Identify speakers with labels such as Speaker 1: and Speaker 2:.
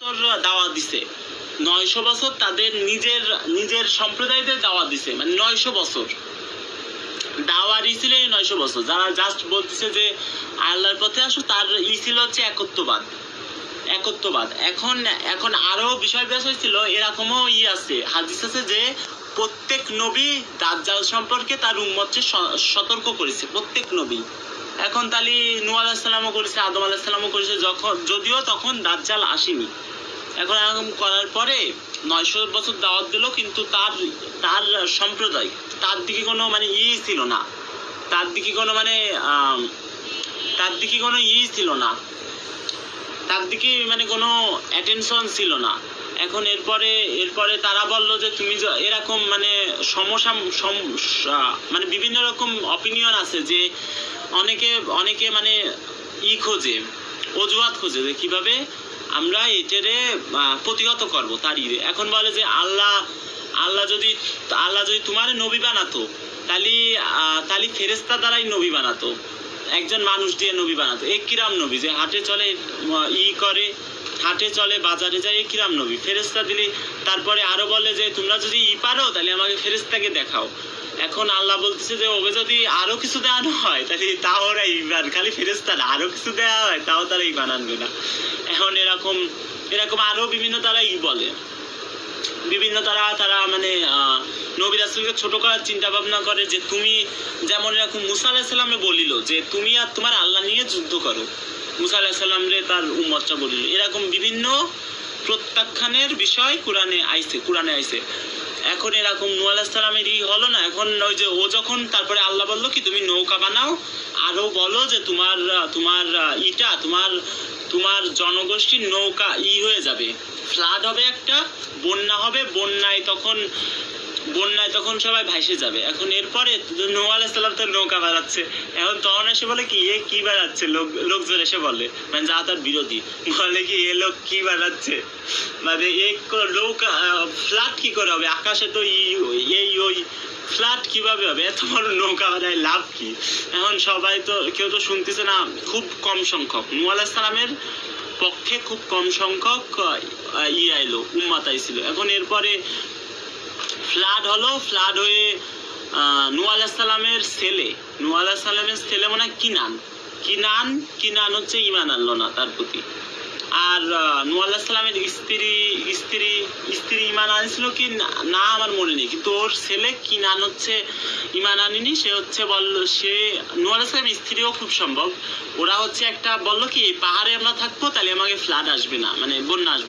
Speaker 1: দাওয়াত দিছে 900 বছর তাদের নিজের নিজের সম্প্রদায়দের দাওয়াত দিছে, মানে 900 বছর দাওয়ারই ছিল 900 বছর। যারা জাস্ট বলতেছে যে আল্লাহর পথে আসো, তার ছিল হচ্ছে একত্ববাদ। এখন এখন আরো বিষয় ছিল, এরকমও আছে, হাদিস আছে যে প্রত্যেক নবী দাজ্জাল সম্পর্কে তার উম্মতকে সতর্ক করেছে, প্রত্যেক নবী। এখন তালি নূহ আলাইহিস সালামও করেছে, আদম আলাইহিস সালামও করেছে, যদিও তখন দাজ্জাল আসেনি। এখন এরকম করার পরে 900 বছর দাওয়াত দিল, কিন্তু তার তার সম্প্রদায় তার দিকে কোনো মানে ছিল না, তার দিকে কোনো মানে তার দিকে কোনো ছিল না, তার দিকে মানে কোনো অ্যাটেনশন ছিল না। এখন এরপরে তারা বলল যে তুমি এরকম মানে মানে বিভিন্ন রকম অপিনিয়ন আছে যে অনেকে মানে খোঁজে, অজুহাত খোঁজে যে কিভাবে আমরা এটারে প্রতিহত করব তার এখন বলে যে আল্লাহ যদি তোমার নবী বানাতো, তাহলে ফেরেশতা দ্বারাই নবী বানাতো, একজন মানুষ দিয়ে নবী বানাতো। কিরাম নবী যে হাটে চলে, করে হাটে চলে, বাজারে যায়, কিরাম নবী। ফেরেশতা দিলে তারপরে আরো বলে যে তোমরা যদি পারো তাহলে আমাকে ফেরেশতাকে দেখাও। এখন আল্লাহ বলতেছে যে ওকে যদি আরো কিছু দেওয়ানো হয় তাহলে তাও ওরা ইমান, খালি ফেরেশতা না, আরো কিছু দেওয়া হয় তাও তারা ইমান আনবে না। এখন এরকম আরো বিভিন্ন তারা বলে, বিভিন্ন তারা মানে নবী রাসূলকে ছোট করার চিন্তা ভাবনা করে, যে তুমি যেমন এরকম মুসা আলাইহিস সালামে বলিল যে তুমি আর তোমার আল্লাহ নিয়ে যুদ্ধ করো, মুসা আলাইহিস সালাম রে তার উম্মতটা বলিল। এরকম বিভিন্ন প্রত্যাখ্যানের বিষয় কোরআনে আইছে। এখন এরকম নূহ আলাইহিস সালামের হলো না। এখন ওই যে ও যখন তারপরে আল্লাহ বললো কি তুমি নৌকা বানাও, আরো বলো যে তোমার জনগোষ্ঠীর নৌকা হয়ে যাবে, ফ্লাড হবে, একটা বন্যা হবে, বন্যায় তখন সবাই ভাসে যাবে। এখন এরপরে নূহ আলাইহিস সালাম তো নৌকা বানাচ্ছে, এখন তখন এসে বলে কি বানাচ্ছে, লোকজন এসে বলে মানে যা তার বিরোধী বলে কি এ লোক কি বানাচ্ছে, মানে নৌকা ফ্লাড কি করে হবে, আকাশে তো ওই ফ্লাড কিভাবে হবে, এত বড় নৌকা বানায় লাভ কি। এখন সবাই তো কেউ তো শুনতেছে না, খুব কম সংখ্যক, নূহ আলাইহিস সালামের পক্ষে খুব কম সংখ্যক আইলো, উম্মত আইছিল। এখন এরপরে ফ্লাড হলো, ফ্লাড হয়ে নূহ আলাইহিস সালামের ছেলে মনে হয় কিনান হচ্ছে ঈমান আনলো না তার প্রতি। আর নূহ আলাইহিস সালামের স্ত্রী ঈমান আনছিল কি না আমার মনে নেই, কিন্তু ওর ছেলে কিনান হচ্ছে ঈমান আনেনি। সে হচ্ছে নূহ আলাইহিস সালামের স্ত্রীও খুব সম্ভব, ওরা হচ্ছে একটা বললো কি এই পাহাড়ে আমরা থাকবো, তাহলে আমাকে ফ্লাড আসবে না, মানে বন্যা আসবে।